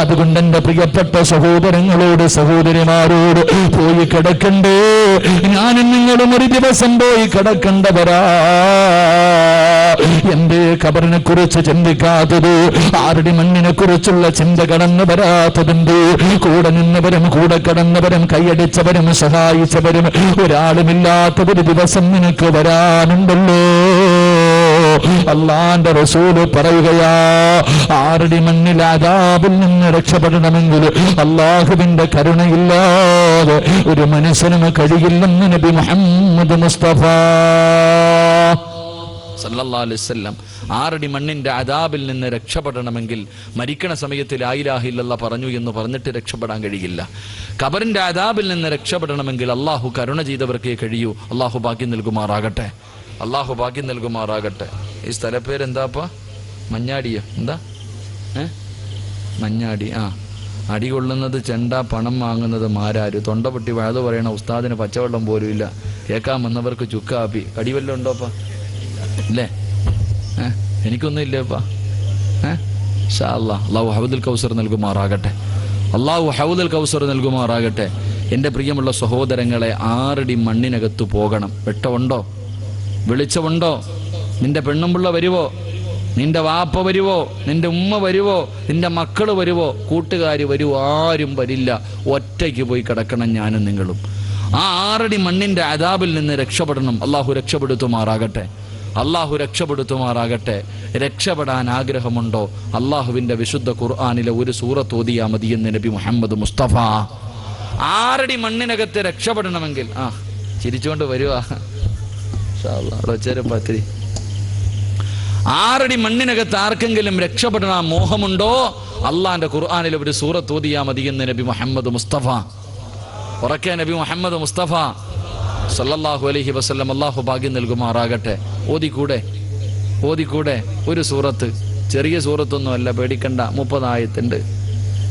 അതുകൊണ്ട് എന്റെ പ്രിയപ്പെട്ട സഹോദരങ്ങളോട് സഹോദരിമാരോട് പോയി കിടക്കണ്ടേ, ഞാനും നിങ്ങളും ഒരു ദിവസം പോയി കിടക്കണ്ടവരാ. എന്റെ ഖബറിനെ കുറിച്ച് ചിന്തിക്കാത്തത്, ആരുടെ മണ്ണിനെ കുറിച്ചുള്ള ചിന്ത കടന്നു വരാത്തതുണ്ട്. കൂടെ നിന്നവരും കൂടെ കടന്നവരും കൈയടിച്ചവരും സഹായിച്ചവരും ഒരാളുമില്ലാത്ത ഒരു ദിവസം നിനക്ക് വരാനുണ്ടല്ലോ. അള്ളാന്റെ റസൂല് പറയുകയാ, ആരുടെ മണ്ണിൽ അദാബിൽ നിന്ന് രക്ഷപ്പെടണമെങ്കിൽ അള്ളാഹുവിന്റെ കരുണയില്ലാതെ ഒരു മനുഷ്യനും കഴിയില്ലെന്ന് നബി മുഹമ്മദ് മുസ്തഫ സല്ലല്ലാഹു അലൈഹി വസല്ലം. ആറടി മണ്ണിന്റെ അദാബിൽ നിന്ന് രക്ഷപ്പെടണമെങ്കിൽ മരിക്കണ സമയത്ത് ലാ ഇലാഹ ഇല്ലല്ലാഹ് പറഞ്ഞു എന്ന് പറഞ്ഞിട്ട് രക്ഷപ്പെടാൻ കഴിയില്ല. ഖബറിന്റെ അദാബിൽ നിന്ന് രക്ഷപ്പെടണമെങ്കിൽ അള്ളാഹു കരുണ ചെയ്തവർക്കേ കഴിയൂ. അള്ളാഹു ഭാഗ്യം നൽകുമാറാകട്ടെ, അള്ളാഹു ഭാഗ്യം നൽകുമാറാകട്ടെ. ഈ സ്ഥലപ്പേരെന്താപ്പാ? മഞ്ഞാടിയോ? എന്താ മഞ്ഞാടി? അടി കൊള്ളുന്നത് ചെണ്ട, പണം വാങ്ങുന്നത് മാരാര്. തൊണ്ട പൊട്ടി വഴുതു പറയണ ഉസ്താദിന് പച്ചവെള്ളം പോലും ഇല്ല, കേൾക്കാൻ വന്നവർക്ക് ചുക്കാപ്പി. കടിവെല്ലാം ഉണ്ടോപ്പാ? ഇല്ലേ? എനിക്കൊന്നും ഇല്ലേപ്പാ. ഇൻഷാ അല്ലാഹ് അല്ലാഹു ഹൗദുൽ കൗസർ നൽകുമാറാകട്ടെ, അല്ലാഹു ഹൗദുൽ കൗസർ നൽകുമാറാകട്ടെ. എൻ്റെ പ്രിയമുള്ള സഹോദരങ്ങളെ, ആറടി മണ്ണിനകത്ത് പോകണം. വെട്ടമുണ്ടോ? വെളിച്ചമുണ്ടോ? നിന്റെ പെണ്ണുമ്പിള്ള വരുവോ? നിന്റെ വാപ്പ വരുവോ? നിന്റെ ഉമ്മ വരുവോ? നിന്റെ മക്കള് വരുവോ? കൂട്ടുകാർ വരുവോ? ആരും വരില്ല. ഒറ്റയ്ക്ക് പോയി കിടക്കണം ഞാനും നിങ്ങളും. ആ ആറടി മണ്ണിന്റെ അദാബിൽ നിന്ന് രക്ഷപ്പെടണം. അള്ളാഹു രക്ഷപ്പെടുത്തുമാറാകട്ടെ, അള്ളാഹു രക്ഷപ്പെടുത്തുമാറാകട്ടെ. രക്ഷപ്പെടാൻ ആഗ്രഹമുണ്ടോ? അള്ളാഹുവിന്റെ വിശുദ്ധ ഖുർആനിലെ ഒരു സൂറത്ത് ഓതിയാ മതി എന്ന് നബി മുഹമ്മദ് മുസ്തഫ. ആറടി മണ്ണിനകത്ത് രക്ഷപ്പെടണമെങ്കിൽ ചിരിച്ചുകൊണ്ട് വരുവാ. ആറടി മണ്ണിനകത്ത് ആർക്കെങ്കിലും രക്ഷപ്പെടാൻ മോഹമുണ്ടോ? അള്ളാന്റെ ഖുർആനിലെ ഒരു സൂറത്ത് ഓതിയാ മതി എന്ന് നബി മുഹമ്മദ് മുസ്തഫ. ഉറക്കെ നബി മുഹമ്മദ് മുസ്തഫ സല്ലല്ലാഹു അലൈഹി വസല്ലം. അല്ലാഹു ഭാഗ്യം നൽകുമാറാകട്ടെ. ഓതിക്കൂടെ? ഓതിക്കൂടെ? ഒരു സൂറത്ത്, ചെറിയ സൂറത്തൊന്നും അല്ല, പേടിക്കണ്ട. 30 ആയത്തുണ്ട്,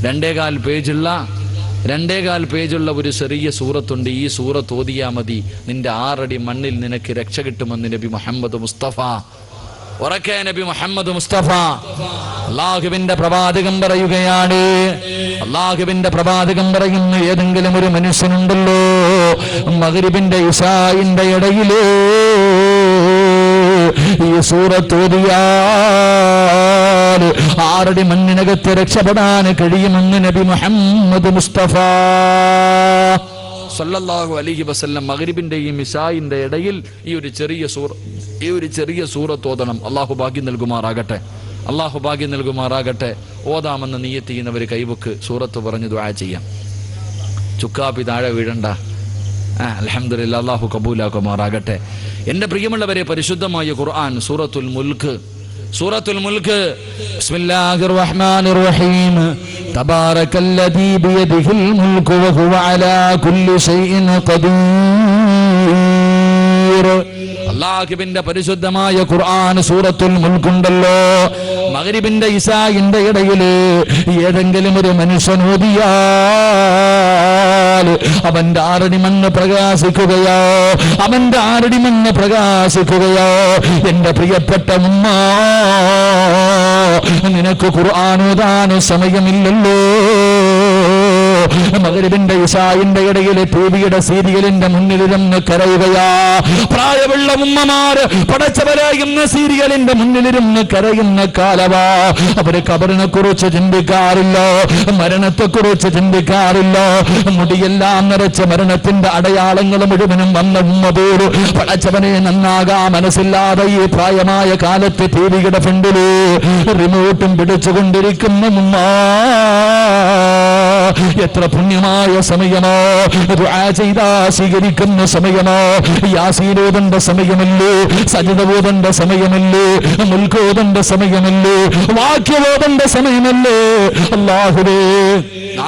2.25 പേജുള്ള ഒരു ചെറിയ സൂറത്തുണ്ട്. ഈ സൂറത്ത് ഓതിയാ മതി, നിന്റെ 6 അടി മണ്ണിൽ നിനക്ക് രക്ഷ കിട്ടുമെന്ന് നബി മുഹമ്മദ് മുസ്തഫ. ഉറക്കെ നബി മുഹമ്മദ് മുസ്തഫ. അല്ലാഹുവിന്റെ പ്രവാചകൻ പറയുകയാണ്, അല്ലാഹുവിന്റെ പ്രവാചകൻ പറയുന്നു, ഏതെങ്കിലും ഒരു മനുഷ്യനുണ്ടല്ലോ മഗ്രിബിന്റെ ഇശാഇന്റെ ഇടയില് ഈ സൂറത്ത് ഓതിയാൽ 6 അടി മണ്ണിനകത്ത് രക്ഷപ്പെടാൻ കഴിയുമെന്ന് നബി മുഹമ്മദ് മുസ്തഫ സല്ലല്ലാഹു അലൈഹി വസല്ലം. മഗ്രിബിന്റെയും ഇശാഇന്റെ ഇടയിൽ ഈ ഒരു ചെറിയ സൂറത്ത് ഓതണം. അല്ലാഹു ഭാഗ്യം നൽകുമാറാകട്ടെ, അല്ലാഹു ഭാഗ്യം നൽകുമാറാകട്ടെ. ഓതാമെന്ന് നിയ്യത്ത് ചെയ്യുന്നവർ കൈവക്ക്, സൂറത്ത് പറഞ്ഞ് ദുആ ചെയ്യാം. ചുക്കാപ്പി താഴെ വീഴണ്ട. അൽഹംദുലില്ലാഹ്, അല്ലാഹു കബൂലാക്കുമാറാകട്ടെ. എൻ്റെ പ്രിയമുള്ളവരെ, പരിശുദ്ധമായ ഖുർആൻ സൂറത്തുൽ മുൽക്ക്, സൂറത്തുൽ മുൽക്ക്. ബിസ്മില്ലാഹിർ റഹ്മാനിർ റഹീം. തബാറകല്ലദീ ബിയദിഹിൽ മുൽക്കു വഹുവ അലാ കുല്ലി ശൈഇൻ ഖദീർ. അല്ലാഹുവിന്റെ പരിശുദ്ധമായ ഖുർആൻ സൂറത്തുൽ മുൽക്കുണ്ടല്ലോ, മഗ്രിബിന്റെ ഇശാഇന്റെ ഇടയില് ഏതെങ്കിലും ഒരു മനുഷ്യൻ ഓതിയാൽ അവന്റെ 6 അടി മണ്ണ് പ്രകാശിക്കുകയോ, അവന്റെ 6 അടി മണ്ണ് പ്രകാശിക്കുകയോ. എന്റെ പ്രിയപ്പെട്ട ഉമ്മ, നിനക്ക് ഖുർആൻ ഓതാൻ സമയമില്ലല്ലോ. മഗ്രിബിന്റെ ഇശാഇന്റെ ഇടയിൽ ടിവിയുടെ സീരിയലിന്റെ മുന്നിലിരുന്ന് കരയുകയാ. പ്രായമുള്ള ഉമ്മമാര് പടച്ചവരായുന്ന സീരിയലിന്റെ മുന്നിലിരുന്ന് കരയുന്ന കാലവാ. അവര് ഖബറിനെ കുറിച്ച് ചിന്തിക്കാറില്ല, മരണത്തെ കുറിച്ച് ചിന്തിക്കാറില്ല. മുടിയെല്ലാം നിറച്ച മരണത്തിന്റെ അടയാളങ്ങൾ മുഴുവനും വന്ന ഉമ്മ പോലും പടച്ചവനെ നന്നാകാ മനസ്സില്ലാതെ ഈ പ്രായമായ കാലത്ത് ടിവിയുടെ ഫ്രണ്ടില് റിമോട്ടും പിടിച്ചുകൊണ്ടിരിക്കുന്ന ഉമ്മ. എത്ര പുണ്യമായ സമയമോ, ദുആ ചെയ്താ സ്വീകരിക്കുന്ന സമയമോ. യാസീൻ ഓതേണ്ട സമയമല്ലേ, സജ്ദ ഓതേണ്ട സമയമല്ലേ, മുൽക്ക് ഓതേണ്ട സമയമല്ലേ, വാക്യം ഓതേണ്ട സമയമല്ലേ. അല്ലാഹുവേ,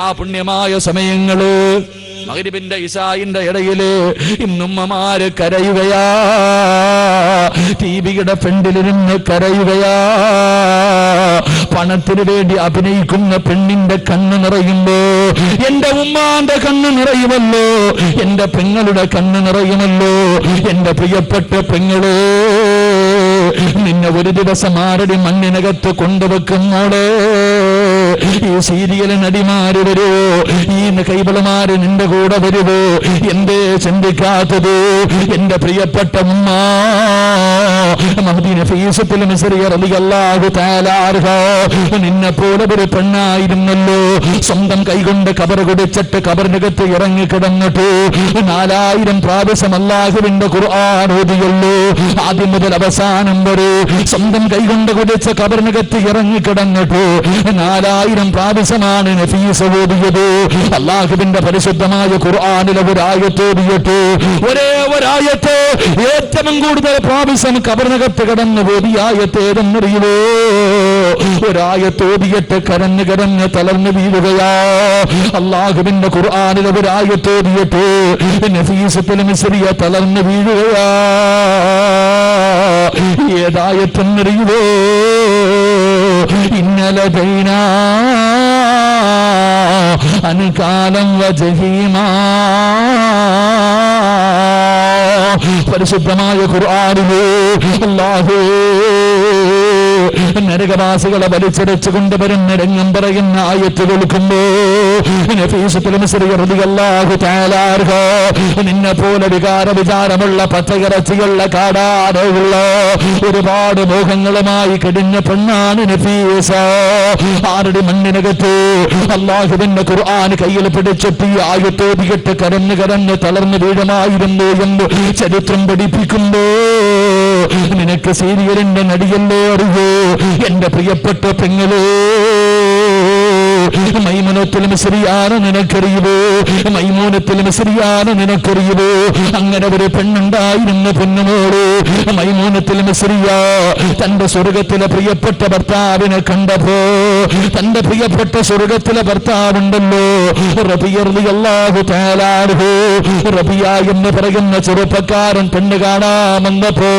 ആ പുണ്യമായ സമയങ്ങള് മഗ്രിബിന്റെ ഇശാഇന്റെ ഇടയില് ഇന്നുമ്മമാര് കരയുകയാ, ടിവിയുടെ ഫ്രണ്ടിലിരുന്ന് കരയുകയാ. പണത്തിന് വേണ്ടി അഭിനയിക്കുന്ന പെണ്ണിന്റെ കണ്ണ് നിറയുമ്പോ എന്റെ ഉമ്മാന്റെ കണ്ണ് നിറയുമല്ലോ, എന്റെ പെങ്ങളുടെ കണ്ണ് നിറയുമല്ലോ. എന്റെ പ്രിയപ്പെട്ട പെങ്ങളെ, നിന്നെ ഒരു ദിവസം 6 അടി മണ്ണിനകത്ത് കൊണ്ടുവെക്കുന്നോളെ, ഈ സീരിയൽ നടിമാര് വരുവോ, ഈ കൈബളമാര് നിന്റെ കൂടെ വരുവോ? എന്തേ ചിന്തിക്കാത്തത്? എന്റെ പ്രിയപ്പെട്ട ഉമ്മ മഹദി നഫീസത്തുൽ മിസ്രി റളിയല്ലാഹു തആല അൻഹ നിന്നെ പോലെ ഒരു പെണ്ണായിരുന്നല്ലോ. സ്വന്തം കൈകൊണ്ട് കബർ കുടിച്ചിട്ട് കബറിനകത്ത് ഇറങ്ങി കിടന്നിട്ട് 4000 പ്രാവശ്യം അല്ലാഹുവിന്റെ ഖുർആൻ ഓതിയല്ലോ. ആദ്യം മുതൽ അവസാനം വരെ സ്വന്തം കൈകൊണ്ട് കുടിച്ച കബറിനകത്ത് ഇറങ്ങി കിടന്നിട്ട് 4000 പ്രാവശ്യമാണ് നഫീസ ഓതിയത്. അല്ലാഹുവിന്റെ പരിശുദ്ധമായ ഖുർആനിലെ ഒരായത്ത് ഓതിയിട്ട് ഒരായത്ത് ഏറ്റവും കൂടുതൽ പ്രാവശ്യം കബറിനകത്ത് കിടന്ന് ഓതിയ ആയത്ത് ഏതെന്നറിയുമോ? ഒരായത്ത് ഓതിയിട്ട് കരഞ്ഞ് കരഞ്ഞ് തളർന്നു വീഴുകയാ. അല്ലാഹുവിന്റെ ഖുർആനിലെ ഒരായത്ത് ഓതിയിട്ട് നഫീസത്തുൽ മിസ്രിയ തളർന്നു വീഴുകയാ. ഏതായത്തെന്നറിയുമോ? ഇന്നലദൈനാ അൻകാലം വജഹീമാ. പരിശുദ്ധമായ ഖുർആനിലെ അല്ലാഹു നരകവാസികളെ വലിച്ചെടുച്ചു കൊണ്ടുവരുന്ന രംഗം പറയുന്ന ആയത്ത് കേൾക്കുമ്പോ നഫീസത്തുൽ മിസ്രി റളിയല്ലാഹു തആല അൻഹ നിന്നെ പോലെ വിചാരമുള്ള പച്ചയിറച്ചിയുള്ള കാടാനുള്ള ഒരുപാട് മോഹങ്ങളുമായി കിടന്ന പെണ്ണാണ് നഫീസ. ആരുടെ മണ്ണിനകത്ത് അല്ലാഹുവിന്റെ ഖുർആൻ കയ്യിൽ പിടിച്ചിട്ട് ആയത്തോതിയിട്ട് കരഞ്ഞ് കരഞ്ഞ് തളർന്നു വീഴുമായിരുന്നു എന്ന് ചരിത്രം പഠിപ്പിക്കുമ്പോ നിനക്ക് സീരിയലിന്റെ നടിയല്ലേ അറിയോ? എന്റെ പ്രിയപ്പെട്ട പെങ്ങളെ മൈമൂനത്തുൽ മിസ്രിയാണ് നിനക്കറിയുമോ? മൈമൂനത്തുൽ മിസ്രിയാണ് നിനക്കറിയുമോ? അങ്ങനെ ഒരു പെണ്ണുണ്ടായിരുന്നു പൊന്നുമോള് മൈമൂനത്തുൽ മിസ്രിയ. തന്റെ സ്വർഗത്തിലെ പ്രിയപ്പെട്ട ഭർത്താവിനെ കണ്ടപ്പോ തന്റെ പ്രിയപ്പെട്ട സ്വർഗത്തിലെ ഭർത്താവുണ്ടല്ലോ റബിയ റളിയല്ലാഹു തആല അൻഹു, റബിയ എന്ന് പറയുന്ന ചെറുപ്പക്കാരൻ പെണ്ണ് കാണാമെന്നപ്പോ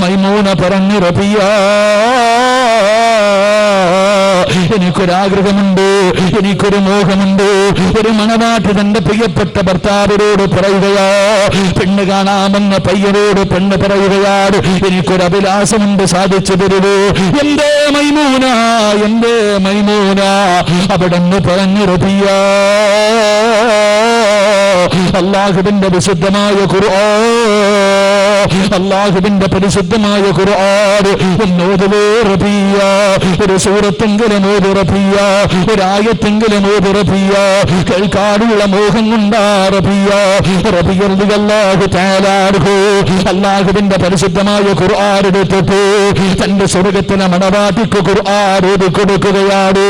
മൈമൂന പറഞ്ഞു, റബിയ എനിക്കൊരാഗ്രഹമുണ്ട്, എനിക്കൊരു മോഹമുണ്ട്. ഒരു മണവാട്ടി തന്റെ പ്രിയപ്പെട്ട ഭർത്താവിനോട് പറയുകയാ, പെണ്ണ് കാണാമെന്ന പയ്യനോട് പെണ്ണ് പറയുകയാണ്, എനിക്കൊരു അഭിലാഷമുണ്ട്, സാധിച്ചു തരുവോ? എന്തേ മൈമൂന, എന്തേ മൈമൂന? അവിടെന്ന് പറഞ്ഞു, റബിയ അല്ലാഹുവിന്റെ വിശുദ്ധമായ ഖുർആൻ, അല്ലാഹുവിന്റെ പരിശുദ്ധമായ ഖുർആൻ ഒന്നോതുവേ റബിയ. ഒരു സൂറത്തെങ്കിലും ഓതു റബിയ, ഒരായത്തെങ്കിലും ഓതു റബിയ. കേൾക്കാനുള്ള മോഹം കൊണ്ടാ റബിയ. റബിയ റളിയല്ലാഹു തആല അൻഹു അല്ലാഹുവിന്റെ പരിശുദ്ധമായ ഖുർആൻ എടുത്തിട്ട് തന്റെ സ്വർഗത്തിലെ മണവാട്ടിക്ക് ഖുർആൻ ഓതി കൊടുക്കുകയാണ്.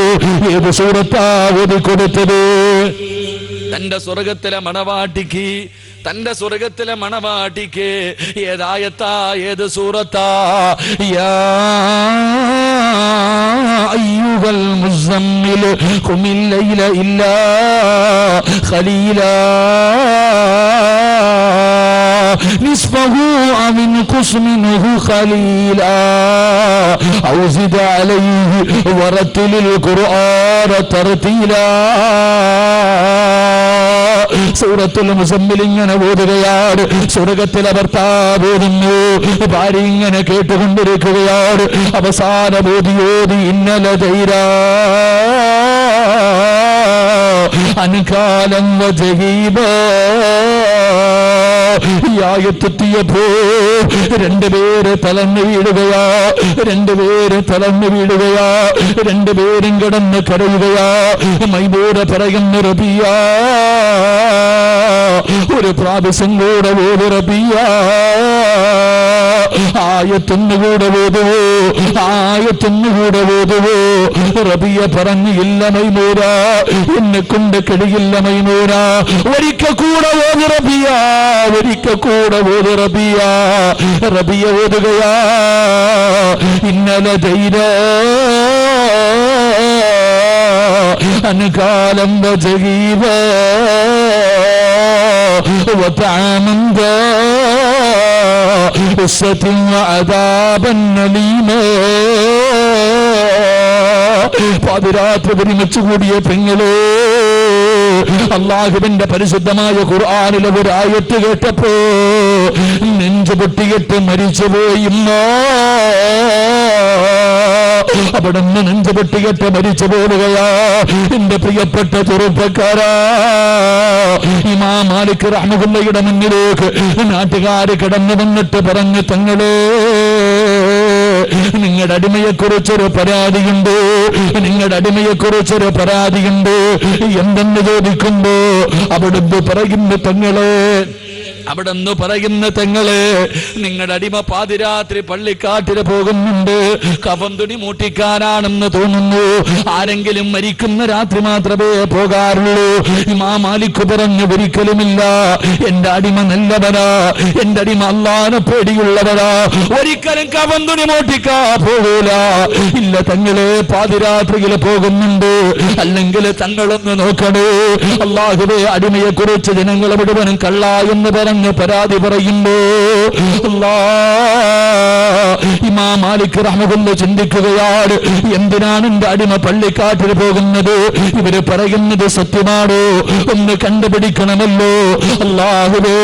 ഏത് സൂറത്താ ഓതി കൊടുത്തത്? തന്റെ സ്വർഗത്തിലെ മണവാട്ടിക്ക്, തന്റെ സ്വർഗത്തിലെ മണവാട്ടിക്ക് ഏതായത്താ, ഏത് സൂറത്താ? യാ അയ്യുഹൽ മുസമ്മിൽ ഖുമിൽ ലൈല ഇല്ലാ ഖലീലാ നിസ്ഫഹു ഔ ഇൻഖുസ് മിൻഹു ഖലീലാ ഔ സിദ് അലൈഹി വറത്തിലിൽ ഖുർആന തർതീലാ. സൂറത്തുൽ മുസമ്മിൽ ഇങ്ങനെ ഓതുകയാണ്. സ്വർഗത്തിലെ ഭർത്താവ് ഓതുന്നു, ഭാര്യ ഇങ്ങനെ കേട്ടുകൊണ്ടിരിക്കുകയാണ്. അവസാന ഓതി ഇന്നലദൈനാ അൻകാലം വജഹീമാ. ഈ ആയത്തെത്തിയപ്പോ രണ്ടുപേര് തളർന്നു വീഴുകയാ, രണ്ടുപേര് തളർന്നു വീഴുകയാ, രണ്ടുപേരും കിടന്ന് കരയുകയാ. മൈമൂന പറയുന്ന റബിയ ഒരു പ്രാവശ്യം കൂടെ ഓതു റബിയ. ആയത്തൊന്നുകൂടെ ഓതുവോ, ആയത്തൊന്നുകൂടെ ഓതുവോ? റബിയ പറഞ്ഞു, ഇല്ല മൈമൂന, എന്നെ കൊണ്ട് കഴിയില്ല മൈമൂന. ഒരിക്കൽ കൂടെ ഓതു റബിയ, ഒരിക്കൽ കൂടെ ഓതു റബിയ. റബിയ ഓതുകയാ, ഇന്നലദൈനാ അൻകാലം വജഹീമാ وطعاما ذا غصة وعذابا أليما. പാതിരാത്രി ഒരുമിച്ച് കൂടിയ പെങ്ങളെ, അല്ലാഹുവിന്റെ പരിശുദ്ധമായ ഖുർആനിലെ ഒരു ആയത്ത് കേട്ടപ്പോ നെഞ്ചു പൊട്ടിയിട്ട് മരിച്ചുപോയി. അവിടെ നിന്ന് നെഞ്ചുപൊട്ടികെട്ട് മരിച്ചു പോവുകയാ. എന്റെ പ്രിയപ്പെട്ട ചെറുപ്പക്കാരാ, ഇമാം മാലിക് റഹ്മത്തുള്ളാഹിയുടെ മുന്നിലേക്ക് നാട്ടുകാര് കടന്നു വന്നിട്ട് പറഞ്ഞു, തങ്ങളെ നിങ്ങളുടെ അടിമയെക്കുറിച്ചൊരു പരാതിയുണ്ട്, നിങ്ങളുടെ അടിമയെക്കുറിച്ചൊരു പരാതിയുണ്ട് എന്തെന്ന് ചോദിക്കുമ്പോ അവിടുന്ന് പറയുന്നു, തങ്ങളെ നിങ്ങളുടെ അടിമ പാതിരാത്രി പള്ളിക്കാട്ടിൽ പോകുന്നുണ്ട്, കഫൻ തുണി മൂട്ടിക്കാനാണെന്ന് തോന്നുന്നു, ആരെങ്കിലും മരിക്കുന്ന രാത്രി മാത്രമേ പോകാറുള്ളൂ. ഇമാം മാലിക് പറഞ്ഞു, ഒരിക്കലുമില്ല, എന്റെ അടിമ നല്ലവനാ, എന്റെ അടിമ അല്ലാഹുവിനെ പേടിയുള്ളവരാ, ഒരിക്കലും കഫൻ തുണി മൂട്ടിക്കാ പോകൂല. ഇല്ല തങ്ങളെ, പാതിരാത്രിയിൽ പോകുന്നുണ്ട്. അല്ലെങ്കിൽ തങ്ങളൊന്ന് നോക്കണേ, അല്ലാഹുവേ അടിമയെ കുറിച്ച് ജനങ്ങൾ മുഴുവനും കള്ള എന്ന് പറഞ്ഞു പരാതി പറയുമ്പോ ഇമാം മാലിക് റഹ്മത്തുള്ളാഹി ചിന്തിക്കുകയാണ്, എന്തിനാണ് എന്റെ അടിമ പള്ളിക്കാട്ടിൽ പോകുന്നത്? ഇവര് പറയുന്നത് സത്യമാണോ? ഒന്ന് കണ്ടുപിടിക്കണമല്ലോ. അല്ലാഹുവേ,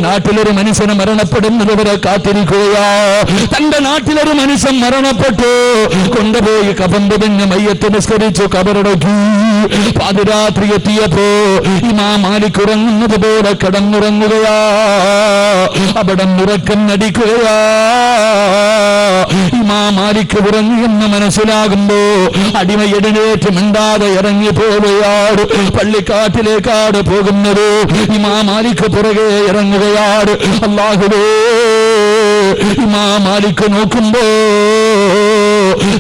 നാട്ടിലൊരു മനുഷ്യന് മരണപ്പെടുന്നത് വരെ കാത്തിരിക്കുകയാ. തന്റെ നാട്ടിലൊരു മനുഷ്യൻ മരണപ്പെട്ടു, കൊണ്ടുപോയി കഫൻ പൊതിഞ്ഞ് മയ്യത്ത് നിസ്കരിച്ചു കബറടക്കി. പാതിരാത്രി എത്തിയപ്പോ ഇമാം മാലിക് ഉറങ്ങുന്നത് പോലെ കിടന്നുറങ്ങുകയാ. അവിടെ ഉറക്കം നടിക്കുകയാ. ഇമാം മാലിക് ഉറങ്ങിയെന്ന് മനസ്സിലാകുമ്പോ അടിമ എഴുന്നേറ്റ് മിണ്ടാതെ ഇറങ്ങി പോവുകയാണ്. പള്ളിക്കാട്ടിലേക്കാണ് പോകുന്നത്. ഇമാം മാലിക് പുറകെ ഇറങ്ങുകയാണ്. അല്ലാഹുവേ, ഇമാം മാലിക് നോക്കുമ്പോ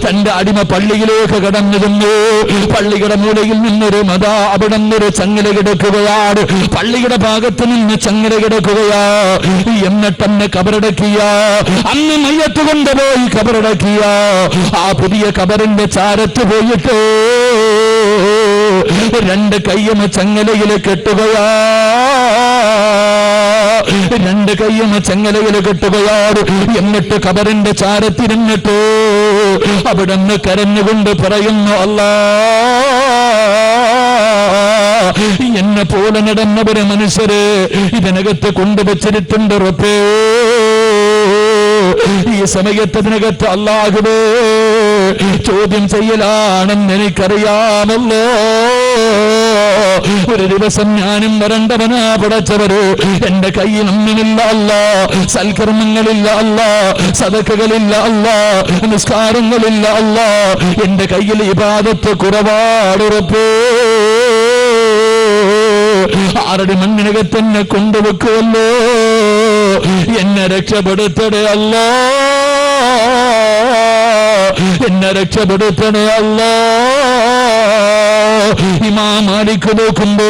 തന്റെ അടിമ പള്ളിയിലേക്ക് കടന്നിരുന്നു. പള്ളിയുടെ മൂലയിൽ നിന്നൊരു അവിടെ നിന്നൊരു ചങ്ങല കിടക്കുകയാണ്. പള്ളിയുടെ ഭാഗത്ത് നിന്ന് ചങ്ങല കിടക്കുകയാ. എന്നിട്ടെന്നെ കബറടക്കിയ, അന്ന് മയ്യത്ത് കൊണ്ടുപോയി കബറടക്കിയ ആ പുതിയ കബറിന്റെ ചാരത്ത് പോയിട്ട് രണ്ട് കയ്യും ചങ്ങലയിൽ കെട്ടുകയാ. രണ്ട് കയ്യും ചങ്ങലയിൽ കെട്ടുകയാണ്. എന്നിട്ട് കബറിന്റെ ചാരത്തിരുന്നിട്ട് അവിടെ നിന്ന് കരഞ്ഞുകൊണ്ട് പറയുന്നു, അല്ലാ, എന്നെ പോലെ നടന്നവര് മനുഷ്യര് ഇതിനകത്ത് കൊണ്ടുവച്ചിട്ടുണ്ട് റബ്ബേ. ഈ സമയത്തതിനകത്ത് അല്ലാഹുവേ ചോദ്യം ചെയ്യലാണെന്ന് എനിക്കറിയാമല്ലോ. ഒരു ദിവസം ഞാനും വരണ്ടവനാ പടച്ചവര്. എന്റെ കയ്യിൽ ഒന്നുമില്ല അല്ലാ, സൽക്കർമ്മങ്ങളില്ല അല്ലാ, സദഖകളില്ല അല്ലാ, നിസ്കാരങ്ങളില്ല അല്ലാ. എന്റെ കയ്യിൽ ഇബാദത്ത് കുറവാണ് റബ്ബേ. ആറടി മണ്ണിനകത്തെന്നെ കൊണ്ടുവെക്കുമല്ലോ, എന്നെ രക്ഷപ്പെടുത്തണേ അല്ലാ, എന്നെ രക്ഷപ്പെടുത്തണേ അല്ലാ. ഇമാം മാലിക് നോക്കുമ്പോ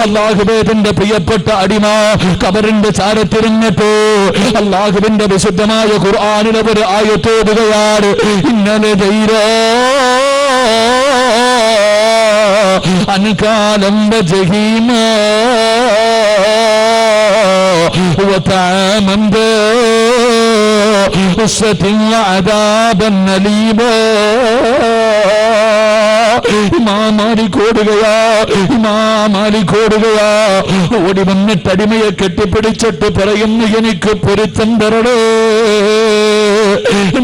അല്ലാഹുവേ, തന്റെ പ്രിയപ്പെട്ട അടിമ കബറിന്റെ ചാരത്തിരുന്നിട്ട് അല്ലാഹുവിന്റെ വിശുദ്ധമായ ഖുർആനിലെ ഒരു ആയത്ത് ഓതുകയാണ്. ഇന്നലെ അൻകാലം ജഹീമ وطعاما ذا غصة وعذابا أليما. ഇമാം മാലിക് ഓടുകയാ. ഓടി വന്നിട്ട് അടിമയെ കെട്ടിപ്പിടിച്ചിട്ട് പറയുന്നു, എനിക്ക് പൊരുത്തം തരണേ.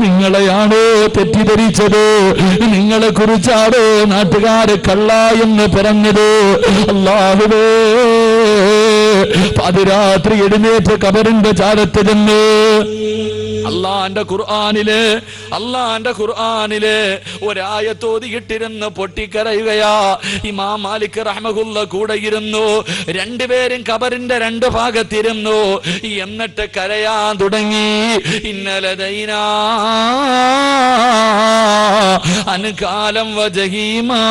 നിങ്ങളെയാണോ തെറ്റിദ്ധരിച്ചത്? നിങ്ങളെ കുറിച്ചാണോ നാട്ടുകാര് കള്ള എന്ന് പറഞ്ഞത്? അല്ലാഹുവേ, പാതിരാത്രി എഴുന്നേറ്റ് കബറിന്റെ ചാരത്ത് ചെന്ന് അള്ളാന്റെ ഖുർആനില് ഒരായത്തോതിയിട്ടിരുന്ന് പൊട്ടിക്കരയുകയാ. ഇമാം മാലിക് റഹ്മത്തുള്ളാഹി കൂടെ ഇരുന്നു. രണ്ടുപേരും കബറിന്റെ രണ്ട് ഭാഗത്തിരുന്നു. എന്നിട്ട് കരയാൻ തുടങ്ങി. ഇന്നലദൈനാ അൻകാലം വജഹീമാ.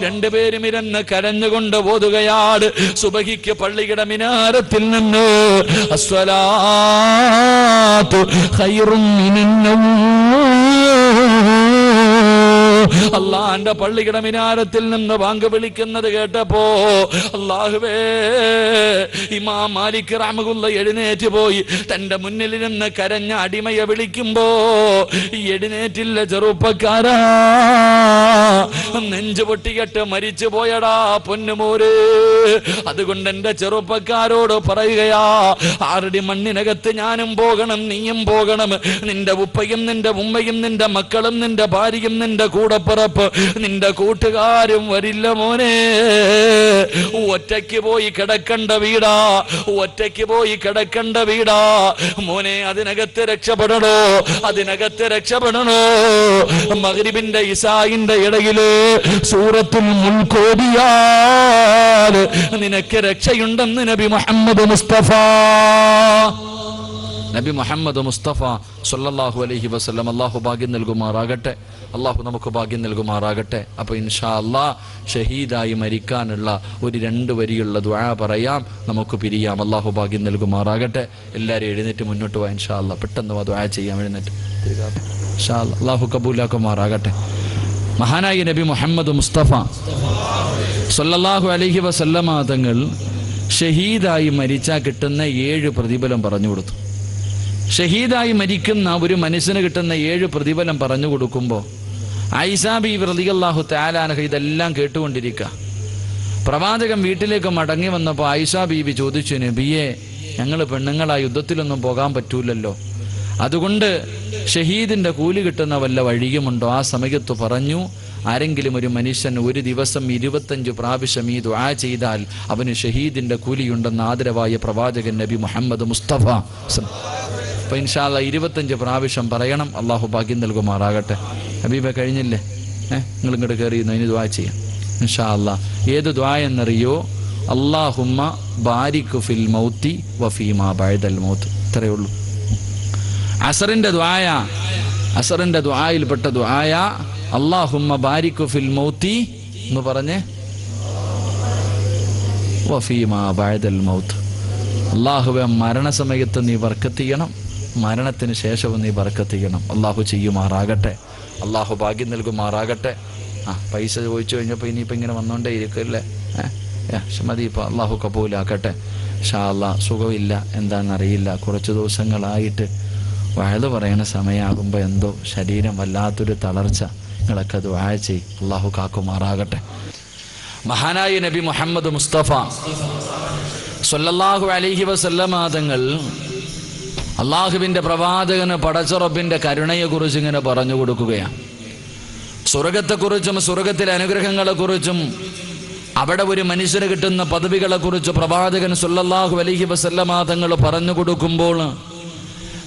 രണ്ടുപേരും ഇരുന്ന് കരഞ്ഞുകൊണ്ട് ഓതുകയാണ്. സുബഹിക്ക് പള്ളിയുടെ മിനാരത്തിൽ നിന്ന് അസ്സലാത്തു ഖൈറും മിനൻ നൗം, അള്ളാന്റെ പള്ളിയുടെ മിനാരത്തിൽ നിന്ന് ബാങ്ക് വിളിക്കുന്നത് കേട്ടപ്പോ അല്ലാഹുവേ, ഇമാം മാലിക് റഹ്മത്തുള്ളാഹി എഴുന്നേറ്റ് പോയി തന്റെ മുന്നിൽ നിന്ന് കരഞ്ഞ അടിമയെ വിളിക്കുമ്പോ എഴുന്നേറ്റില്ല ചെറുപ്പക്കാരാ, നെഞ്ചു പൊട്ടികെട്ട് മരിച്ചു പോയടാ പൊന്നുമോര്. അതുകൊണ്ട് എന്റെ ചെറുപ്പക്കാരോട് പറയുകയാ, ആറടി മണ്ണിനകത്ത് ഞാനും പോകണം, നീയും പോകണം. നിന്റെ ഉപ്പയും നിന്റെ ഉമ്മയും നിന്റെ മക്കളും നിന്റെ ഭാര്യയും നിന്റെ കൂടപ്പിറപ്പ് നിന്റെ കൂട്ടുകാരും വരില്ല മോനെ. ഒറ്റയ്ക്ക് പോയി കിടക്കണ്ട വീടാ, ഒറ്റയ്ക്ക് പോയി കിടക്കണ്ട വീടാ മോനെ. അതിനകത്ത് രക്ഷപ്പെടണോ, അതിനകത്ത് രക്ഷപ്പെടണോ. മഗ്രിബിന്റെ ഇശാഇന്റെ ഇടയില് സൂറത്തുൽ മുൽക്ക് ഓതിയാൽ നിനക്ക് രക്ഷയുണ്ടെന്ന് നബി മുഹമ്മദ് മുസ്തഫ സല്ലല്ലാഹു അലൈഹി വസല്ലം. അല്ലാഹു ഭാഗ്യം നൽകുമാറാകട്ടെ, അല്ലാഹു നമുക്ക് ഭാഗ്യം നൽകുമാറാകട്ടെ. അപ്പൊ ഇൻഷാ അല്ലാഹ് ഷഹീദായി മരിക്കാനുള്ള ഒരു 2 വരിയുള്ള ദുആ പറയാം, നമുക്ക് പിരിയാം. അല്ലാഹു ഭാഗ്യം നൽകുമാറാകട്ടെ. എല്ലാവരും എഴുന്നേറ്റ് മുന്നോട്ട് പോവാ ഇൻഷാ അല്ലാഹ്. പെട്ടെന്ന് ദുആ ചെയ്യാം, എഴുന്നേറ്റ് ഇൻഷാ അല്ലാഹ്. അല്ലാഹു കബൂലാക്കുമാറാകട്ടെ. മഹാനായ നബി മുഹമ്മദ് മുസ്തഫ സല്ലല്ലാഹു അലൈഹി വസല്ലമ തങ്ങൾ ഷഹീദായി മരിച്ചാൽ കിട്ടുന്ന 7 പ്രതിഫലം പറഞ്ഞു കൊടുത്തു. ഷഹീദായി മരിക്കുന്ന ഒരു മനുഷ്യന് കിട്ടുന്ന 7 പ്രതിഫലം പറഞ്ഞു കൊടുക്കുമ്പോൾ ആയിഷ ബീവി റളിയല്ലാഹു തആല അൻഹ ഇതെല്ലാം കേട്ടുകൊണ്ടിരിക്കുക. പ്രവാചകൻ വീട്ടിലേക്ക് മടങ്ങി വന്നപ്പോൾ ആയിഷ ബീവി ചോദിച്ചു, നബിയെ, ഞങ്ങൾ പെണ്ണുങ്ങളാ യുദ്ധത്തിലൊന്നും പോകാൻ പറ്റൂലല്ലോ, അതുകൊണ്ട് ഷഹീദിന്റെ കൂലി കിട്ടുന്ന വല്ല വഴിയുമുണ്ടോ? ആ സമയത്ത് പറഞ്ഞു, ആരെങ്കിലും ഒരു മനുഷ്യൻ ഒരു ദിവസം 25 പ്രാവശ്യം ഈ ദുആ ചെയ്താൽ അവന് ഷഹീദിന്റെ കൂലിയുണ്ടെന്ന് ആദരവായ പ്രവാചകൻ നബി മുഹമ്മദ് മുസ്തഫ. അപ്പൊ ഇൻഷാ അല്ലാഹ് 25 പ്രാവശ്യം പറയണം. അള്ളാഹു ഭാഗ്യം നൽകുമാറാകട്ടെ. ഹബീബെ കഴിഞ്ഞില്ലേ? നിങ്ങൾ ഇങ്ങോട്ട് കയറി അതിന് ദുആ ചെയ്യാം ഇൻഷാ അല്ലാഹ്. ഏത് ദുആ എന്നറിയോ? അല്ലാഹുമ്മ ബാരിക് ഫിൽ മൗതി വഫീമാ ബഅദൽ മൗത്ത്. ഇത്രയേ ഉള്ളൂ. അസറിന്റെ ദുആയ, അസറിന്റെ ദുആയിൽപ്പെട്ട ദുആയ അല്ലാഹുമ്മ ബാരിക് ഫിൽ മൗതി എന്ന് പറഞ്ഞേ വഫീമാ ബഅദൽ മൗത്ത്. അല്ലാഹുവേ, മരണസമയത്ത് നീ ബർക്കത്ത് ചെയ്യണം, മരണത്തിന് ശേഷവും നീ ബർക്കത്ത് ചെയ്യണം. അല്ലാഹു ചെയ്യുമാറാകട്ടെ, അല്ലാഹു ഭാഗ്യം നൽകുമാറാകട്ടെ. പൈസ ചോദിച്ചു കഴിഞ്ഞപ്പോൾ ഇനിയിപ്പോൾ ഇങ്ങനെ വന്നുകൊണ്ടേ ഇരിക്കല്ലേ? മതി ഇപ്പം. അല്ലാഹു കബൂലാക്കട്ടെ ഇൻഷാ അല്ലാഹ്. സുഖമില്ല, എന്താണെന്നറിയില്ല, കുറച്ച് ദിവസങ്ങളായിട്ട് വഅദ് പറയണ സമയമാകുമ്പോൾ എന്തോ ശരീരം വല്ലാത്തൊരു തളർച്ച. നിങ്ങളൊക്കെ ദുആ ചെയ്യ്, അല്ലാഹു കാക്കുമാറാകട്ടെ. മഹാനായ നബി മുഹമ്മദ് മുസ്തഫ സല്ലല്ലാഹു അലൈഹി വസല്ലമ തങ്ങൾ അള്ളാഹുവിന്റെ പ്രവാചകന് പടച്ച റബ്ബിന്റെ കരുണയെക്കുറിച്ച് ഇങ്ങനെ പറഞ്ഞു കൊടുക്കുകയാണ്. സ്വർഗത്തെക്കുറിച്ചും സ്വർഗത്തിലെ അനുഗ്രഹങ്ങളെക്കുറിച്ചും അവിടെ ഒരു മനുഷ്യന് കിട്ടുന്ന പദവികളെക്കുറിച്ച് പ്രവാചകൻ സല്ലല്ലാഹു അലൈഹി വസല്ലമ തങ്ങൾ പറഞ്ഞു കൊടുക്കുമ്പോൾ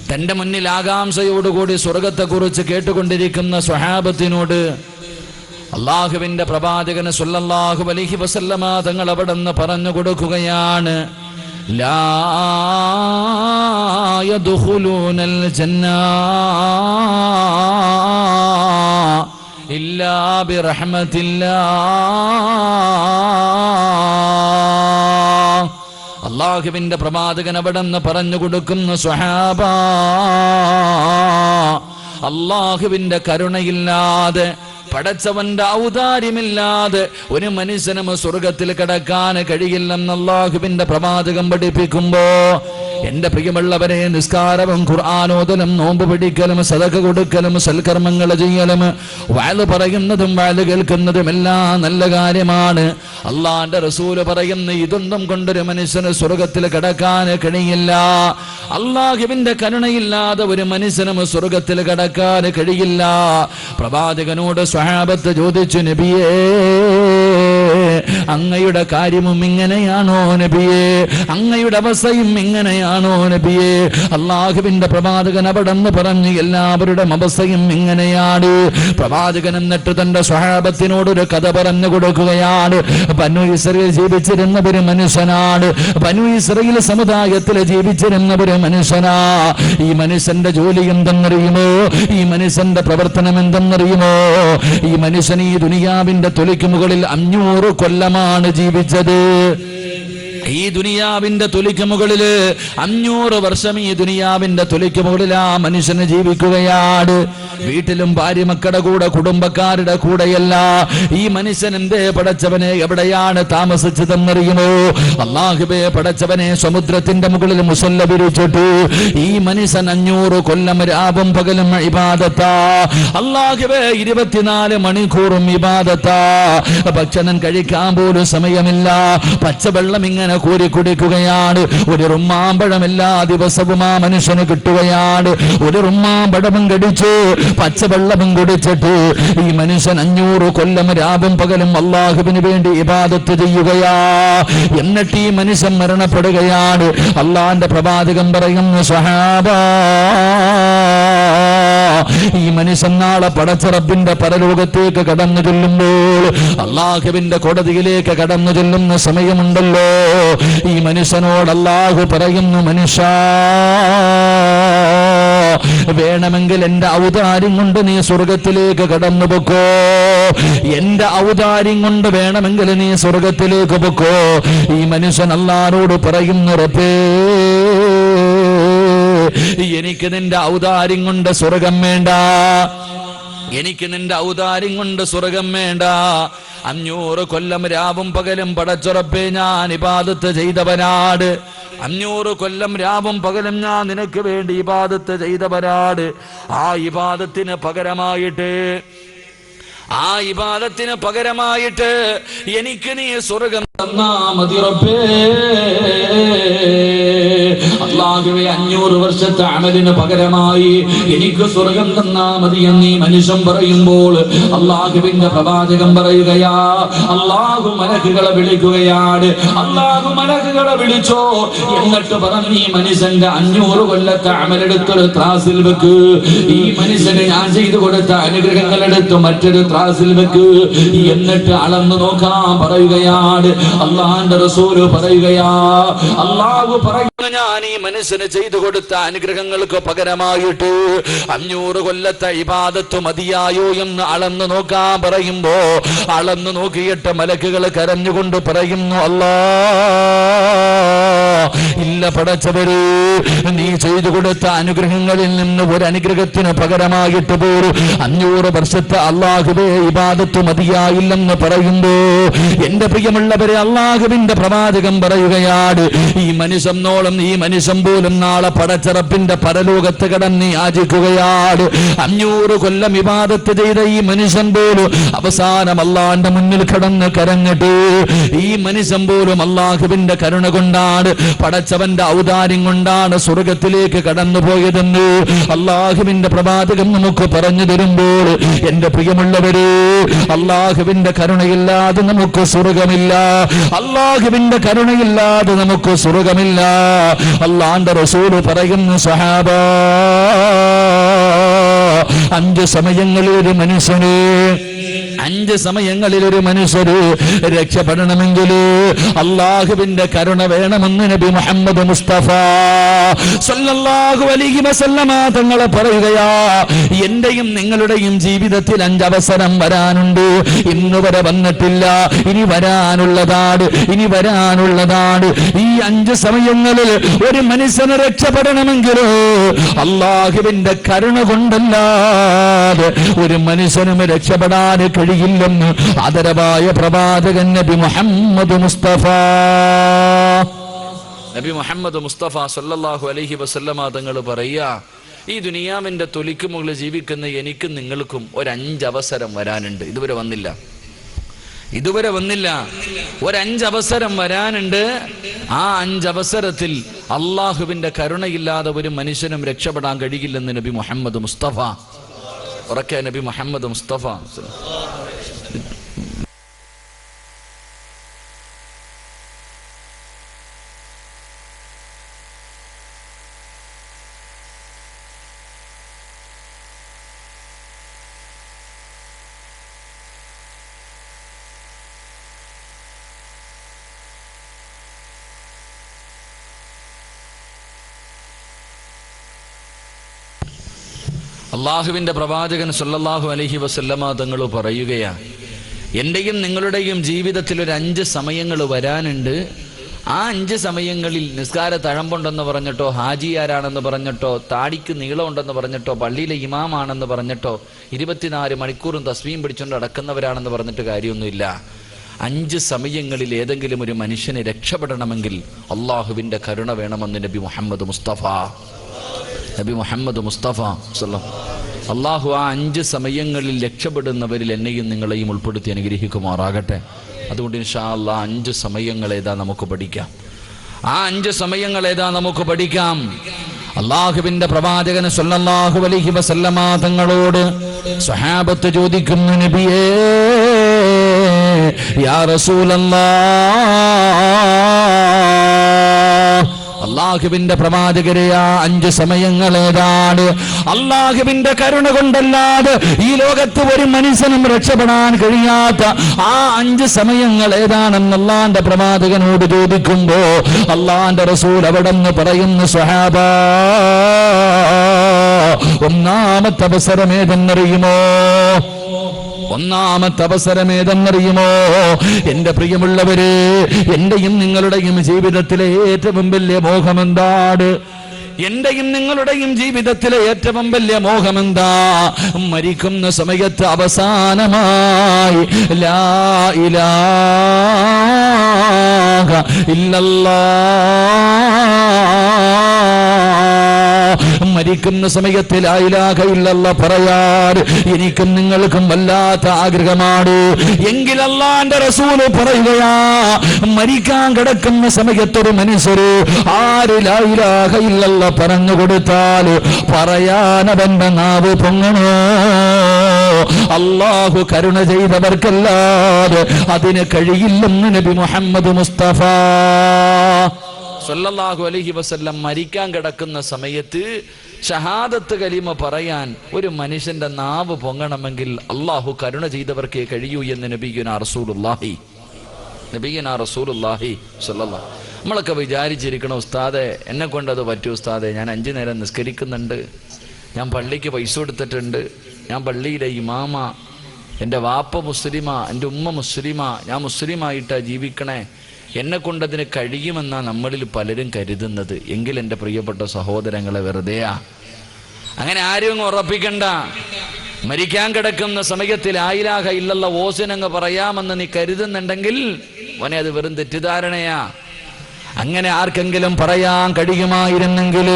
തന്റെ മുന്നിൽ ആകാംക്ഷയോടുകൂടി സ്വർഗത്തെക്കുറിച്ച് കേട്ടുകൊണ്ടിരിക്കുന്ന സ്വഹാബത്തിനോട് അള്ളാഹുവിന്റെ പ്രവാചകൻ സല്ലല്ലാഹു അലൈഹി വസല്ലമ തങ്ങൾ അവിടെ നിന്ന് പറഞ്ഞു കൊടുക്കുകയാണ്, ലാ യദ്ഖുലൂനൽ ജന്നാ ഇല്ലാ ബിറഹ്മത്തില്ലാഹ്. അള്ളാഹുവിന്റെ പ്രവാചകൻ അവിടെ നിന്ന് പറഞ്ഞു കൊടുക്കുന്ന സ്വഹാബ, അള്ളാഹുവിന്റെ കരുണയില്ലാതെ, പടച്ചവന്റെ ഔദാര്യമില്ലാതെ ഒരു മനുഷ്യനും സ്വർഗത്തിൽ കടക്കാൻ കഴിയില്ലെന്ന് അല്ലാഹുവിന്റെ പ്രവാചകം പഠിപ്പിക്കുമ്പോ, എന്റെ പ്രിയമുള്ളവരെ, നിസ്കാരവും ഖുർആനോദലും നോമ്പ് പിടിക്കലും സദഖ കൊടുക്കലും സൽക്കർമ്മങ്ങൾ ചെയ്യലും വഅദ് പറയുന്നതും വഅദ് കേൾക്കുന്നതും എല്ലാം നല്ല കാര്യമാണ്. അള്ളാന്റെ റസൂല് പറയുന്ന ഇതൊന്നും കൊണ്ടൊരു മനുഷ്യന് സ്വർഗത്തിൽ കടക്കാൻ കഴിയില്ല. അള്ളാഹുവിന്റെ കരുണയില്ലാതെ ഒരു മനുഷ്യനും സ്വർഗത്തിൽ കടക്കാൻ കഴിയില്ല. പ്രവാചകനോട് സ്വഹാബത്ത് ചോദിച്ചു, നബിയേ, അങ്ങയുടെ കാര്യവും ഇങ്ങനെയാണോ നബിയേ? അങ്ങയുടെ അവസ്ഥയും ഇങ്ങനെയാണോ നബിയേ? അള്ളാഹുവിന്റെ പ്രവാചകൻ അവിടെ നിന്ന് പറഞ്ഞു, എല്ലാവരുടെ അവസ്ഥയും ഇങ്ങനെയാണ്. പ്രവാചകൻ എന്നിട്ട് തന്റെ സ്വഹാബത്തിനോടൊരു കഥ പറഞ്ഞു കൊടുക്കുകയാണ്. ബനു ഇസ്രായേൽ ജീവിച്ചിരുന്ന ഒരു മനുഷ്യനാണ്. ബനു ഇസ്രായേൽ സമുദായത്തിൽ ജീവിച്ചിരുന്ന ഒരു മനുഷ്യനാ. ഈ മനുഷ്യന്റെ ജോലി എന്തെന്നറിയുമോ? ഈ മനുഷ്യന്റെ പ്രവർത്തനം എന്തെന്നറിയുമോ? ഈ മനുഷ്യൻ ഈ ദുനിയാവിന്റെ തൊലിക്ക് മുകളിൽ 500 കൊല്ലമാണ് ജീവിച്ചത്. ഈ ദുനിയാവിന്റെ തൊലിക്ക് മുകളില് 500 വർഷം ഈ ദുനിയാവിന്റെ തൊലിക്ക് മുകളിൽ ആ മനുഷ്യന് ജീവിക്കുകയാണ്. വീട്ടിലും ഭാര്യ മക്കളുടെ കൂടെ കുടുംബക്കാരുടെ കൂടെയല്ല. ഈ മനുഷ്യൻ എന്തേ പടച്ചവനെ എവിടെയാണ് താമസിച്ചതെന്നറിയുമോ? അല്ലാഹുവേ പടച്ചവനെ സമുദ്രത്തിന്റെ മുകളിൽ മുസല്ല വിരിച്ചിട്ടു ഈ മനുഷ്യൻ 500 കൊല്ലം രാവും പകലും ഇബാദത്താ. അല്ലാഹുവേ 24 മണിക്കൂറും ഇബാദത്താ. ഭക്ഷണം കഴിക്കാൻ പോലും സമയമില്ല. പച്ചവെള്ളം ഇങ്ങനെ കോരി കുടിക്കുകയാണ്. ഒരു റുമ്മാമ്പഴം എല്ലാ ദിവസവും ആ മനുഷ്യന് കിട്ടുകയാണ്. ഒരു റുമ്മാമ്പഴവും കടിച്ച് പച്ചവെള്ളവും കുടിച്ചിട്ട് ഈ മനുഷ്യൻ 500 കൊല്ലം രാവും പകലും അല്ലാഹുവിന് വേണ്ടി ഇബാദത്ത് ചെയ്യുകയാ. എന്നിട്ട് ഈ മനുഷ്യൻ മരണപ്പെടുകയാണ്. അള്ളാന്റെ പ്രവാചകൻ പറയുന്നു, സ്വഹാബാ, ഈ മനുഷ്യൻ നാളെ പടച്ച റബ്ബിന്റെ പരലോകത്തേക്ക് കടന്നു ചെല്ലുമ്പോൾ, അല്ലാഹുവിന്റെ കോടതിയിലേക്ക് കടന്നു ചെല്ലുന്ന സമയമുണ്ടല്ലോ, ഈ മനുഷ്യനോട് അല്ലാഹു പറയുന്നു, മനുഷ്യ, വേണമെങ്കിൽ എന്റെ ഔദാര്യം കൊണ്ട് നീ സ്വർഗത്തിലേക്ക് കടന്നു പൊക്കോ. എന്റെ ഔദാര്യം കൊണ്ട് വേണമെങ്കിൽ നീ സ്വർഗത്തിലേക്ക് പൊക്കോ. ഈ മനുഷ്യൻ അല്ലാഹുവോട് പറയുന്നു, റബ്ബേ, എനിക്ക് നിന്റെ ഔദാര്യം കൊണ്ട് സ്വർഗം വേണ്ട. എനിക്ക് നിന്റെ ഔദാര്യം കൊണ്ട് സ്വർഗം വേണ്ട. 500 കൊല്ലം രാവും പകലും പടച്ചുറപ്പേ ഞാൻ ഇബാദത്ത് ചെയ്തവനാട്. 500 കൊല്ലം രാവും പകലും ഞാൻ നിനക്ക് വേണ്ടി ഇബാദത്ത് ചെയ്തവനാട്. ആ ഇബാദത്തിന് പകരമായിട്ട് എനിക്ക് നീ സ്വർഗം തന്നാ മതി റബ്ബേ. അല്ലാഹുവേ, 500 വർഷത്തെ അമലിന് പകരമായി എനിക്ക് സ്വർഗം തന്നാ മതി എന്ന് ഈ മനുഷ്യൻ പറയുമ്പോൾ അല്ലാഹുവിന്റെ പ്രവാചകൻ പറയുകയാ, അല്ലാഹു മലക്കുകളെ വിളിക്കുകയാണ്. അല്ലാഹു മലക്കുകളെ വിളിച്ചോ, എന്നിട്ട് പറഞ്ഞു, ഈ മനുഷ്യന്റെ 500 കൊല്ലത്തെ അമലെടുത്തൊരു ത്രാസിൽ വെക്ക്. ഈ മനുഷ്യന് ഞാൻ ചെയ്തു കൊടുത്ത അനുഗ്രഹങ്ങളെടുത്ത് മറ്റൊരു ത്രാസിൽ വെക്ക്. എന്നിട്ട് അളന്നു നോക്കാൻ പറയുകയാണ്. അല്ലാഹുവിന്റെ റസൂല് പറയുകയാ, അല്ലാഹു പറയുന്നു, ഞാൻ ഈ മനുഷ്യന് ചെയ്തു കൊടുത്ത അനുഗ്രഹങ്ങൾക്ക് പകരമായിട്ട് 500 കൊല്ലത്തെ ഇബാദത്ത് മതിയായോ എന്ന് അളന്നു നോക്കാൻ പറയുമ്പോ, അളന്നു നോക്കിയിട്ട് മലക്കുകൾ കരഞ്ഞുകൊണ്ട് പറയുന്നു, അല്ലാ, ഇല്ല പടച്ചവര്, നീ ചെയ്തു കൊടുത്ത അനുഗ്രഹങ്ങളിൽ നിന്ന് ഒരു അനുഗ്രഹത്തിന് പകരമായിട്ട് പോലും 500 വർഷത്തെ അല്ലാഹുവേ ഇബാദത്ത് മതിയായില്ലെന്ന് പറയുമ്പോ, എന്റെ പ്രിയമുള്ളവരെ, അല്ലാഹുവിന്റെ പ്രവാചകൻ പറയുകയാണ്, ഈ മനുഷ്യനോളം ഈ മനുഷ്യൻ പോലും നാളെ പടച്ചറപ്പിന്റെ പരലോകത്ത് കടന്ന് യാചിക്കുകയാണ്. 500 കൊല്ലം ഇബാദത്ത് ചെയ്ത ഈ മനുഷ്യൻ പോലും അവസാനം അല്ലാഹുവിന്റെ മുന്നിൽ കടന്ന് കരഞ്ഞിട്ട്, ഈ മനുഷ്യൻ പോലും അല്ലാഹുവിന്റെ കരുണ കൊണ്ടാണ്, പടച്ചവന്റെ ഔദാര്യം കൊണ്ടാണ് സ്വർഗത്തിലേക്ക് കടന്നു പോയതെന്ന് അല്ലാഹുവിന്റെ പ്രവാചകൻ നമുക്ക് പറഞ്ഞു തരുമ്പോൾ, എന്റെ പ്രിയമുള്ളവര്, അല്ലാഹുവിന്റെ കരുണയില്ലാതെ നമുക്ക് സ്വർഗമില്ല. അല്ലാഹുവിന്റെ കരുണയില്ലാതെ നമുക്ക് സ്വർഗമില്ല. അല്ലാഹുവിന്റെ റസൂൽ പറയുന്നു, സഹാബാ, 5 സമയങ്ങളിൽ ഒരു മനുഷ്യന് 5 സമയങ്ങളിൽ ഒരു മനുഷ്യര് രക്ഷപ്പെടണമെങ്കിൽ അല്ലാഹുവിന്റെ കരുണ വേണമെന്ന് നബി മുഹമ്മദ് മുസ്തഫ സല്ലല്ലാഹു അലൈഹി വസല്ലമ തങ്ങൾ പറയുകയാ. എന്റെയും നിങ്ങളുടെയും ജീവിതത്തിൽ 5 അവസരം വരാനുണ്ട്. ഇന്ന് വരെ വന്നിട്ടില്ല, ഇനി വരാനുള്ളതാണ്. ഈ 5 സമയങ്ങളിൽ ഒരു മനുഷ്യന് രക്ഷപ്പെടണമെങ്കിലോ അല്ലാഹുവിന്റെ കരുണ കൊണ്ടല്ലാതെ ഒരു മനുഷ്യനും രക്ഷപ്പെടാൻ കഴിയില്ലെന്ന് ആദരവായ പ്രവാചകൻ നബി മുഹമ്മദ് മുസ്തഫ സല്ലല്ലാഹു അലൈഹി വസല്ലമ തങ്ങൾ പറയാ, ഈ ദുനിയാവിന്റെ തൊലിക്ക് മുകളിൽ ജീവിക്കുന്ന എനിക്കും നിങ്ങൾക്കും ഒരു 5 അവസരം വരാനുണ്ട്. ഇതുവരെ വന്നില്ല. ഒരു 5 അവസരം വരാനുണ്ട്. ആ 5 അവസരത്തിൽ അള്ളാഹുവിന്റെ കരുണയില്ലാതെ ഒരു മനുഷ്യനും രക്ഷപ്പെടാൻ കഴിയില്ലെന്ന് നബി മുഹമ്മദ് മുസ്തഫ. ഉറക്കെ നബി മുഹമ്മദ് മുസ്തഫ. അള്ളാഹുവിന്റെ പ്രവാചകൻ സല്ലല്ലാഹു അലൈഹി വസല്ലമ തങ്ങൾ പറയുകയാ, എന്റെയും നിങ്ങളുടെയും ജീവിതത്തിൽ ഒരു 5 സമയങ്ങൾ വരാനുണ്ട്. ആ 5 സമയങ്ങളിൽ നിസ്കാര തഴമ്പുണ്ടെന്ന് പറഞ്ഞിട്ടോ, ഹാജിയാരാണെന്ന് പറഞ്ഞിട്ടോ, താടിക്ക് നീളമുണ്ടെന്ന് പറഞ്ഞിട്ടോ, പള്ളിയിലെ ഇമാമാണെന്ന് പറഞ്ഞിട്ടോ, 24 മണിക്കൂറും തസ്ബീഹ് പിടിച്ചുകൊണ്ട് അടക്കുന്നവരാണെന്ന് പറഞ്ഞിട്ട് കാര്യമൊന്നുമില്ല. 5 സമയങ്ങളിൽ ഏതെങ്കിലും ഒരു മനുഷ്യനെ രക്ഷപ്പെടണമെങ്കിൽ അള്ളാഹുവിന്റെ കരുണ വേണമെന്ന് നബി മുഹമ്മദ് മുസ്തഫ അള്ളാഹു ആ 5 സമയങ്ങളിൽ രക്ഷപ്പെടുന്നവരിൽ എന്നെയും നിങ്ങളെയും ഉൾപ്പെടുത്തി അനുഗ്രഹിക്കുമാറാകട്ടെ. അതുകൊണ്ട് ഇൻഷാ അല്ലാഹ് 5 സമയങ്ങൾ ഏതാ നമുക്ക് പഠിക്കാം. ആ 5 സമയങ്ങൾ ഏതാ നമുക്ക് പഠിക്കാം. അള്ളാഹുവിന്റെ പ്രവാചകൻ സല്ലല്ലാഹു അലൈഹി വസല്ലമ തങ്ങളോട് സ്വഹാബത്ത് ചോദിക്കുന്നു, നബിയേ യാ റസൂലല്ലാഹ്, അള്ളാഹുവിന്റെ പ്രവാചകരെ ആ 5 സമയങ്ങൾ ഏതാണ്? അള്ളാഹുവിന്റെ കരുണ കൊണ്ടല്ലാതെ ഈ ലോകത്ത് ഒരു മനുഷ്യനും രക്ഷപ്പെടാൻ കഴിയാത്ത ആ 5 സമയങ്ങൾ ഏതാണെന്ന് അള്ളാന്റെ പ്രവാചകനോട് ചോദിക്കുമ്പോ അള്ളാന്റെ റസൂൽ അവിടെ നിന്ന് പറയുന്നു, സ്വഹാബാ, ഒന്നാമത്തെ അവസരം ഏതെന്നറിയുമോ? ഒന്നാമത്തെ അവസരം ഏതെന്നറിയുമോ? എന്റെ പ്രിയമുള്ളവരെ, എന്റെയും നിങ്ങളുടെയും ജീവിതത്തിലെ ഏറ്റവും വലിയ മോഹമെന്താണ്? എന്റെയും നിങ്ങളുടെയും ജീവിതത്തിലെ ഏറ്റവും വലിയ മോഹമെന്താ? മരിക്കുന്ന സമയത്ത് അവസാനമായി ലാ ഇലാഹ ഇല്ലല്ലാഹ്, മരിക്കുന്ന സമയത്ത് ലാ ഇലാഹ ഇല്ലല്ലാഹ് പറയാൻ എനിക്കും നിങ്ങൾക്കും വല്ലാത്ത ആഗ്രഹമാണ്. എങ്കിൽ അല്ലാഹുവിന്റെ റസൂല് പറയുകയാ, മരിക്കാൻ കിടക്കുന്ന സമയത്തൊരു മനുഷ്യര് ആര് ലാ ഇലാഹ ഇല്ലല്ലാഹ് പറഞ്ഞു കൊടുത്താൽ പറയാൻ അവന്റെ നാവ് പൊങ്ങണോ? അല്ലാഹു കരുണ ചെയ്തവർക്കല്ലാതെ അതിന് കഴിയില്ലെന്ന് നബി മുഹമ്മദ് മുസ്തഫ സല്ലല്ലാഹു അലൈഹി വസല്ലം മരിക്കാൻ കിടക്കുന്ന സമയത്ത് ഷഹാദത്ത് കലിമ പറയാൻ ഒരു മനുഷ്യന്റെ നാവ് പൊങ്ങണമെങ്കിൽ അള്ളാഹു കരുണ ചെയ്തവർക്കേ കഴിയൂ എന്ന് നബിയുനാ റസൂലുള്ളാഹി സ്വല്ലല്ലാഹു. നമ്മളൊക്കെ വിചാരിച്ചിരിക്കണം, ഉസ്താദെ എന്നെ കൊണ്ടത് പറ്റൂ ഉസ്താദെ, ഞാൻ 5 നേരം നിസ്കരിക്കുന്നുണ്ട്, ഞാൻ പള്ളിക്ക് പൈസ കൊടുത്തിട്ടുണ്ട്, ഞാൻ പള്ളിയിലെ ഇമാമ, എൻ്റെ വാപ്പ മുസ്ലിമാ, എൻ്റെ ഉമ്മ മുസ്ലിമാ, ഞാൻ മുസ്ലിമായിട്ടാ ജീവിക്കണേ, എന്നെ കൊണ്ടതിന് കഴിയുമെന്നാണ് നമ്മളിൽ പലരും കരുതുന്നത്. എങ്കിൽ എൻ്റെ പ്രിയപ്പെട്ട സഹോദരങ്ങളെ, വെറുതെയാ. അങ്ങനെ ആരും ഉറപ്പിക്കണ്ട. മരിക്കാൻ കിടക്കുന്ന സമയത്തിൽ ലാ ഇലാഹ ഇല്ലല്ലാഹ് ഓസിനങ്ങ് പറയാമെന്ന് നീ കരുതുന്നുണ്ടെങ്കിൽ മോനെ, അത് വെറും തെറ്റിദ്ധാരണയാ. അങ്ങനെ ആർക്കെങ്കിലും പറയാൻ കഴിയുമായിരുന്നെങ്കിൽ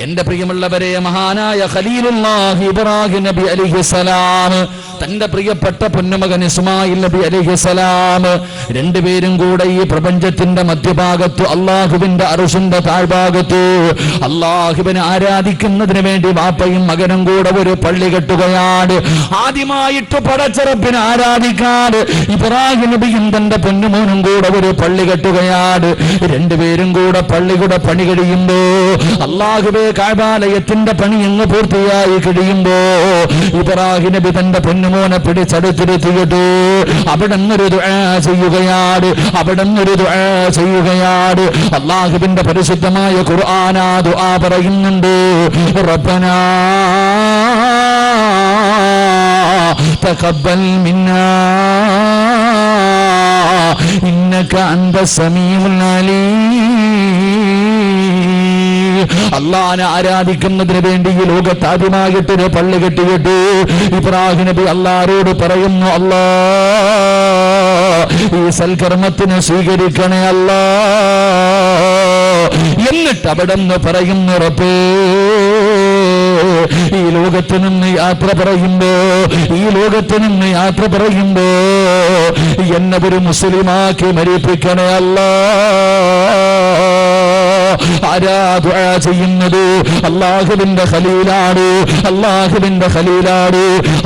എന്റെ പ്രിയമുള്ളവരെ, മഹാനായ ഖലീലുല്ലാഹി ഇബ്രാഹിം നബി അലൈഹിസ്സലാം തന്റെ പ്രിയപ്പെട്ട പൊന്നുമകൻ ഇസ്മായിൽ നബി അലൈഹിസ്സലാം രണ്ടുപേരും കൂടെ ഈ പ്രപഞ്ചത്തിന്റെ മധ്യഭാഗത്ത് അള്ളാഹുവിന്റെ അർശിന്റെ താഴ്ഭാഗത്ത് അള്ളാഹുവിനെ ആരാധിക്കുന്നതിന് വേണ്ടി വാപ്പയും മകനും കൂടെ ഒരു പള്ളി കെട്ടുകയാണ്. ആദ്യമായിട്ട് പടച്ചറപ്പിനെ ആരാധിക്കാൻ ഇബ്രാഹിം നബിയും തന്റെ പൊന്നുമോനും കൂടെ ഒരു പള്ളി കെട്ടുകയാണ്. രണ്ടുപേരും കൂടെ പള്ളിയുടെ പണി കഴിയുമ്പോ, അള്ളാഹുവേ കഅബാലയത്തിന്റെ പണി അങ്ങ് പൂർത്തിയായി കഴിയുമ്പോ ഇബ്രാഹിം നബി തന്റെ പൊന്നുമോനെ പിടിച്ചെടുത്തിരുത്തിയിട്ട് അവിടെ നിന്നൊരു ദുആ ചെയ്യുകയാണ്. അള്ളാഹുവിന്റെ പരിശുദ്ധമായ ഖുർആൻ ആ ദുആ പറയുന്നുണ്ട്, റബ്ബനാ തഖബ്ബൽ മിന്നാ ഇന്നക അൻത സമീഉൽ അലീം. അള്ളാഹനെ ആരാധിക്കുന്നതിന് വേണ്ടി ഈ ലോകത്ത് ആദ്യമായിട്ടൊരു പള്ളി കെട്ടിയിട്ട് ഇബ്രാഹിം നബി അള്ളാഹരോട് പറയുന്നു, അല്ലാ ഈ സൽക്കർമ്മത്തിന് സ്വീകരിക്കണേ അല്ലാ. എന്നിട്ട് അവിടെ നിന്ന് പറയുന്നു, റബ്ബേ ഈ ലോകത്ത് നിന്ന് യാത്ര പറയുമ്പോ എന്നെ ഒരു മുസ്ലിമാക്കി മരിപ്പിക്കണേ അല്ലാ. ആരാ ദുആ ചെയ്യുന്നത്? അല്ലാഹുവിന്റെ ഖലീലാണ്.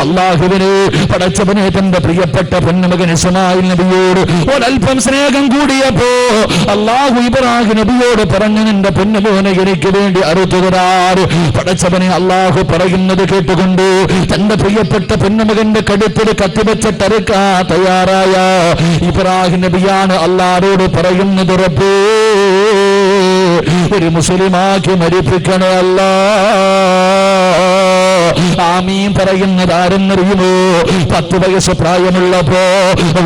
അല്ലാഹുവിനെ പടച്ചവനെ തന്റെ പ്രിയപ്പെട്ട പൊന്നുമകൻ ഇസ്മായിൽ നബിയോട് ഒരൽപ്പം സ്നേഹം കൂടിയപ്പോ അല്ലാഹു ഇബ്രാഹിം നബിയോട് പറഞ്ഞു, നിന്റെ പൊന്നുമോനെ എനിക്ക് വേണ്ടി അറുത്തുതരാറ്. പടച്ചവനെ അല്ലാഹു പറയുന്നത് കേട്ടുകൊണ്ട് തന്റെ പ്രിയപ്പെട്ട പൊന്നുമകന്റെ കടുപ്പിൽ കത്തിവെച്ചിട്ടറുക്കാ തയ്യാറായ ഇബ്രാഹിം നബിയാണ് അല്ലാഹുവോട് പറയുന്നത്, റബ്ബേ ഒരു മുസ്ലിമാക്കി മരിപ്പിക്കണേ അല്ലാ. ആമീൻ പറയുന്നത് ആരെന്നറിയുമോ? 10 വയസ്സ് പ്രായമുള്ളപ്പോ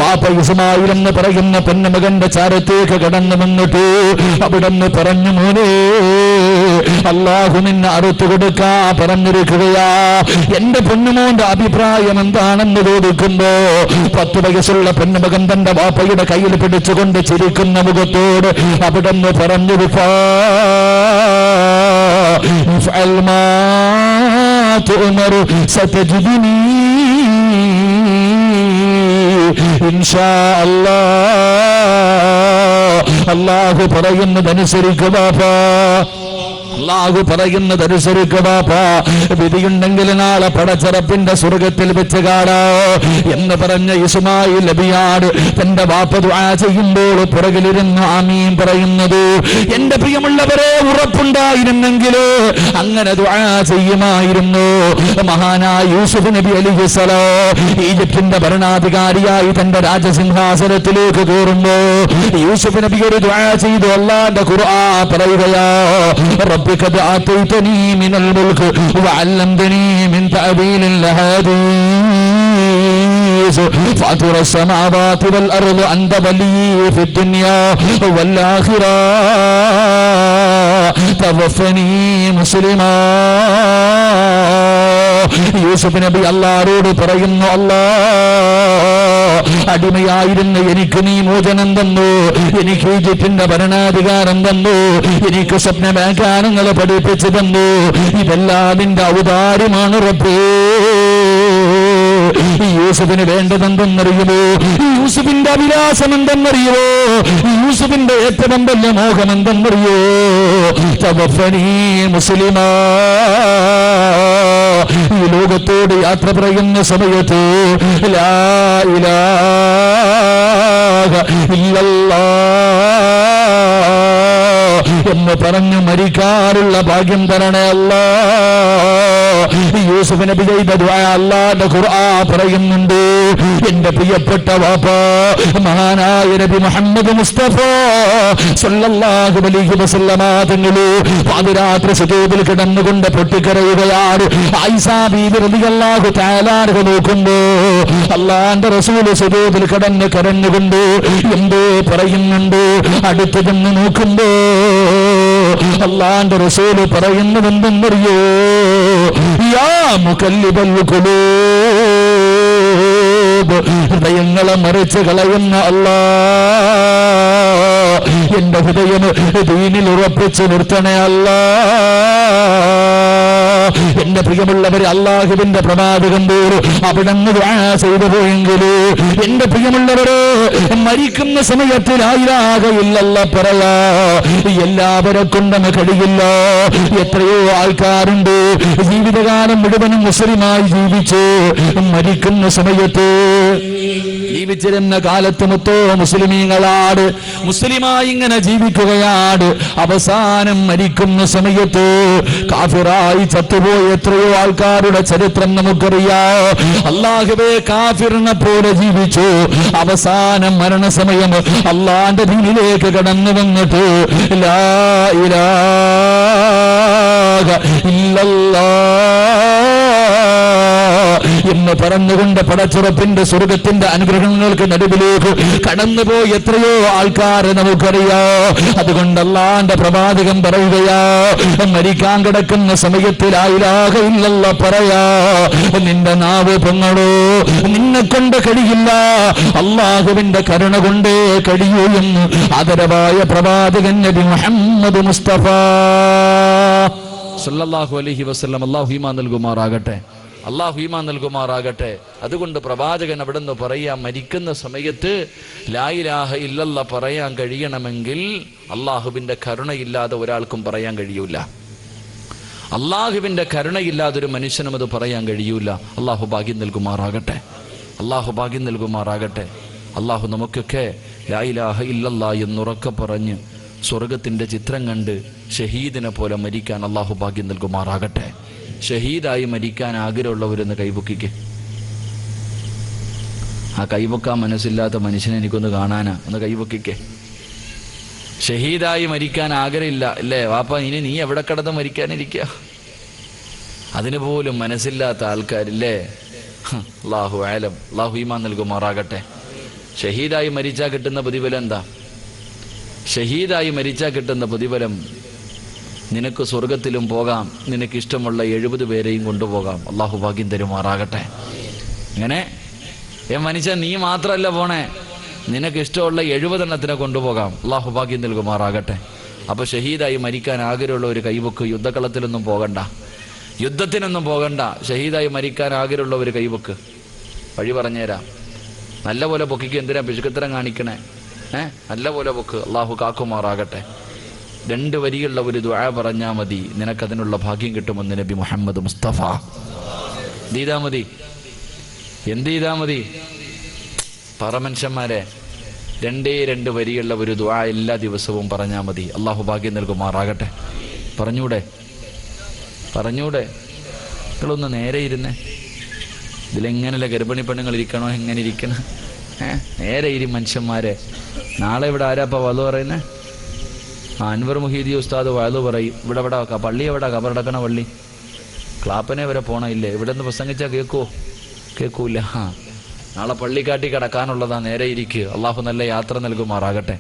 വാപ്പ ഇസ്മായിൽ എന്ന് പറയുന്ന പൊന്നുമകന്റെ ചാരത്തേക്ക് കടന്നു വന്നിട്ട് അവിടെന്ന് പറഞ്ഞു, മോനെ അല്ലാഹു നിന്നെ അറുത്തു കൊടുക്കാ പറഞ്ഞിരിക്കുകയാ. എന്റെ പൊന്നുമോന്റെ അഭിപ്രായം എന്താണെന്ന് ചോദിക്കുമ്പോ 10 വയസ്സുള്ള പൊന്നുമകൻ തന്റെ വാപ്പയുടെ കയ്യിൽ പിടിച്ചുകൊണ്ട് ചിരിക്കുന്ന മുഖത്തോട് അവിടെന്ന് പറഞ്ഞു, സതജിദുനി ഇൻഷാ അല്ലാഹ്. അല്ലാഹു പറയുന്നതനുസരിക്കുക ബാപ്പാ, അല്ലാഹു പറയുന്നതനുസരിക്കുക ബാപ്പാ. വിധിയുണ്ടെങ്കിൽ നാളെ പടച്ചറപ്പിന്റെ സ്വർഗത്തിൽ വെച്ച് കാണാ എന്ന് പറഞ്ഞ ഇസ്മായിൽ നബിയാണ് തന്റെ ബാപ്പ ദുആ ചെയ്യുമ്പോൾ പുറകിലിരുന്ന് ആമീൻ പറയുന്നത്. എന്റെ പ്രിയമുള്ളവരെ, ഉറപ്പുണ്ടായിരുന്നെങ്കിലോ അങ്ങനെ ദുആ ചെയ്യുമായിരുന്നു. മഹാനായ യൂസുഫ് നബി അലൈഹിസ്സലാം ഈജിപ്തിന്റെ ഭരണാധികാരിയായി തന്റെ രാജസിംഹാസനത്തിലേക്ക് കയറുമ്പോ യൂസുഫ് നബി ഒരു ദുആ ചെയ്തു. അല്ലാഹുവിന്റെ ഖുർആൻ പറയുകയാ, قد آتيتني من الملك وعلمتني من تأويل الأحاديث فاطر السماوات والأرض أنت ولي في الدنيا والآخرة توفني مسلما. യൂസുഫ് നബി അല്ലാഹുവോട് പറയുന്നു, അല്ലാഹ് അടിമയായിരുന്ന എനിക്ക് നീ മോചനം തന്നു, എനിക്ക് ഈജിപ്തിന്റെ ഭരണാധികാരം തന്നു, എനിക്ക് സ്വപ്ന വ്യാഖ്യാനങ്ങളെ പഠിപ്പിച്ചു തന്നു. ഇതെല്ലാം നിന്റെ ഔദാര്യമാണ് റബ്ബേ. യൂസുഫിന് വേണ്ടതെന്തെന്നറിയുമോ? യൂസുഫിന്റെ അഭിലാഷം എന്തെന്നറിയുമോ? യൂസുഫിന്റെ ഏറ്റവും വലിയ മോഹം എന്തെന്നറിയോ? തവഫനി മുസ്ലിമാ. ഈ ലോകത്തോട് യാത്ര പറയുന്ന സമയത്ത് ലാ ഇലാഹ ഇല്ലല്ലാഹ് എന്ന് പറഞ്ഞു മരിക്കാനുള്ള ഭാഗ്യം തരണേ അല്ലാഹ്. യൂസുഫ് നബി ചെയ്ത ദുആ അല്ലാഹുവിന്റെ ഖുർആൻ പറയുന്നുണ്ട്. എന്റെ പ്രിയപ്പെട്ട വാപ്പ മഹാനായ നബി മുഹമ്മദ് മുസ്തഫ സല്ലല്ലാഹു അലൈഹി വസല്ലമ തങ്ങളെ പാതിരാത്രി സുജൂദിൽ കിടന്നുകൊണ്ട് പൊട്ടിക്കരയുകയാണ്. ആയിഷ ബീവി റളിയല്ലാഹു തആല അൻഹ നോക്കുമ്പോ അല്ലാഹുവിന്റെ റസൂൽ സുജൂദിൽ കിടന്ന് കരഞ്ഞുകൊണ്ട് എന്തോ പറയുന്നുണ്ട്. അടുത്ത് ചെന്ന് നോക്കുമ്പോ അല്ലാഹുവിന്റെ റസൂൽ പറയുന്നത് എന്തെന്നറിയോ? യാ മുകല്ലിബൽ ഖുലൂബ്, ഹൃദയങ്ങളെ മറിച്ച് കളയുന്ന അല്ലാഹ്, എന്റെ ഹൃദയം ദീനിൽ ഉറപ്പിച്ച് നിർത്തണേ അല്ലാഹ്. എന്റെ പ്രിയമുള്ളവരെ, അല്ലാഹുവിന്റെ പ്രവാചകൻ പോലും അവിടെ ദുആ ചെയ്തു പോയെങ്കില് എന്റെ പ്രിയമുള്ളവരെ, മരിക്കുന്ന സമയത്ത് ലാ ഇലാഹ ഇല്ലല്ലാഹ് പറയാ എല്ലാവരെ കൊണ്ടും കഴിയില്ല. എത്രയോ ആൾക്കാരുണ്ട് ജീവിതകാലം മുഴുവനും മുസ്ലിമായി ജീവിച്ച് മരിക്കുന്ന സമയത്ത് ജീവിച്ചിരുന്ന കാലത്ത് മൊത്തോ മുസ്ലിമീങ്ങളാണ്, മുസ്ലിമായി ഇങ്ങനെ ജീവിക്കുകയാണ്. അവസാനം മരിക്കുന്ന സമയത്ത് കാഫിറായി ചത്തുപോയ എത്രയോ ആൾക്കാരുടെ ചരിത്രം നമുക്കറിയാം. അല്ലാഹുവേ, കാഫിറിനെ പോലെ ജീവിച്ചു. അവസാനം മരണസമയം അല്ലാഹുവിന്റെ ദീനിലേക്ക് കടന്നു വന്നിട്ട് ലാ ഇലാഹ ഇല്ലല്ലാഹ് എന്ന് പറഞ്ഞുകൊണ്ട് പടച്ചുറപ്പിന്റെ സ്വർഗത്തിന്റെ അനുഗ്രഹങ്ങൾക്ക് നടുവിലേക്ക് കടന്നുപോയി എത്രയോ ആൾക്കാരെ നമുക്കറിയാം. അതുകൊണ്ട് അല്ലാഹുവിന്റെ പ്രവാചകൻ പറയുകയാ, മരിക്കാൻ കിടക്കുന്ന സമയത്ത് ലാ ഇലാഹ ഇല്ലല്ലാഹ് പറയാ. നിന്റെ നാവ് പൊങ്ങണോ? നിന്നെ കൊണ്ട് കഴിയില്ല, അല്ലാഹുവിന്റെ കരുണ കൊണ്ടേ കഴിയൂ എന്ന് ആദരവായ പ്രവാചകൻ നബി മുഹമ്മദ് മുസ്തഫ സല്ലല്ലാഹു അലൈഹി വസല്ലം. അല്ലാഹു ഈമാൻ നൽകുമാറാകട്ടെ, അല്ലാഹു ഈമാൻ നൽകുമാറാകട്ടെ. അതുകൊണ്ട് പ്രവാചകൻ അവിടുന്ന് പറയാ, മരിക്കുന്ന സമയത്ത് ലാ ഇലാഹ ഇല്ലല്ലാഹ് പറയാൻ കഴിയണമെങ്കിൽ അല്ലാഹുവിന്റെ കരുണയില്ലാതെ ഒരാൾക്കും പറയാൻ കഴിയൂല. അല്ലാഹുവിന്റെ കരുണയില്ലാതൊരു മനുഷ്യനും അത് പറയാൻ കഴിയൂല. അല്ലാഹു ഭാഗ്യം നൽകുമാറാകട്ടെ, അല്ലാഹു ഭാഗ്യം നൽകുമാറാകട്ടെ. അല്ലാഹു നമുക്കൊക്കെ ലാ ഇലാഹ ഇല്ലല്ലാഹ് എന്നുറക്കെ പറഞ്ഞ് സ്വർഗത്തിന്റെ ചിത്രം കണ്ട് ഷഹീദിനെ പോലെ മരിക്കാൻ അല്ലാഹു ഭാഗ്യം നൽകുമാറാകട്ടെ. ഷഹീദായി മരിക്കാൻ ആഗ്രഹമുള്ളവരെന്ന് കൈപൊക്കിക്ക്. ആ കൈപൊക്കാൻ മനസ്സില്ലാത്ത മനുഷ്യനെ എനിക്കൊന്ന് കാണാനാ, ഒന്ന് കൈപൊക്കിക്കെ. ഷഹീദായി മരിക്കാൻ ആഗ്രഹമില്ല അല്ലേ വാപ്പ? ഇനി നീ എവിടെ കിടന്ന് മരിക്കാനിരിക്കുക? അതിന് പോലും മനസ്സില്ലാത്ത ആൾക്കാരില്ലേ? അല്ലാഹു ആലം. അല്ലാഹു ഈമാൻ നൽകുമാറാകട്ടെ. ഷഹീദായി മരിച്ചാൽ കിട്ടുന്ന പ്രതിഫലം എന്താ? ഷഹീദായി മരിച്ചാൽ കിട്ടുന്ന പ്രതിഫലം, നിനക്ക് സ്വർഗത്തിലും പോകാം, നിനക്ക് ഇഷ്ടമുള്ള 70 പേരെയും കൊണ്ടുപോകാം. അല്ലാഹു ഭാഗ്യം തരുമാറാകട്ടെ. ഇങ്ങനെ മനുഷ്യൻ നീ മാത്രമല്ല പോണേ, നിനക്ക് ഇഷ്ടമുള്ള 70 എണ്ണത്തിനെ കൊണ്ടുപോകാം. അല്ലാഹു ഭാഗ്യം നൽകുമാറാകട്ടെ. അപ്പൊ ഷഹീദായി മരിക്കാൻ ആഗ്രഹമുള്ള ഒരു കൈവക്ക്. യുദ്ധക്കളത്തിലൊന്നും പോകണ്ട, യുദ്ധത്തിനൊന്നും പോകണ്ട. ഷഹീദായി മരിക്കാൻ ആഗ്രഹമുള്ള ഒരു കൈവക്ക്. വഴി പറഞ്ഞുതരാം. നല്ല പോലെ പൊക്കിക്ക്. എന്തിനാ പിശുക്കത്തരം കാണിക്കണേ? നല്ല പോലെ പൊക്ക്. അല്ലാഹു കാക്കുമാറാകട്ടെ. 2 വരിയുള്ള ഒരു ദുആ പറഞ്ഞാൽ മതി, നിനക്കതിനുള്ള ഭാഗ്യം കിട്ടുമെന്ന് നബി മുഹമ്മദ് മുസ്തഫ. എന്ത് ചെയ്താ മതി? പറ മനുഷ്യന്മാരെ, 2 വരിയുള്ള ഒരു ദുആ എല്ലാ ദിവസവും പറഞ്ഞാൽ മതി. അല്ലാഹു ഭാഗ്യം നൽകുമാറാകട്ടെ. പറഞ്ഞൂടെ? നിങ്ങളൊന്ന് നേരെ ഇരുന്നേ. ഇതിലെങ്ങനെയല്ല ഗർഭിണി പെണ്ണുങ്ങൾ ഇരിക്കണോ? എങ്ങനെ ഇരിക്കണം? നേരെ ഇരി മനുഷ്യന്മാരെ. നാളെ ഇവിടെ ആരാപ്പ വധു പറയുന്നേ? അൻവർ മുഹീദി ഉസ്താദ് വധു പറയും. ഇവിടെ പള്ളി എവിടെ? കബറടക്കണ പള്ളി. ക്ലാപ്പനെ വരെ പോണില്ലേ? ഇവിടെ നിന്ന് പ്രസംഗിച്ചാൽ കേൾക്കൂല. നാളെ പള്ളിക്കാട്ടി കിടക്കാനുള്ളതാ. നേരെ ഇരിക്കുക. അള്ളാഹു നല്ല യാത്ര നൽകുമാറാകട്ടെ.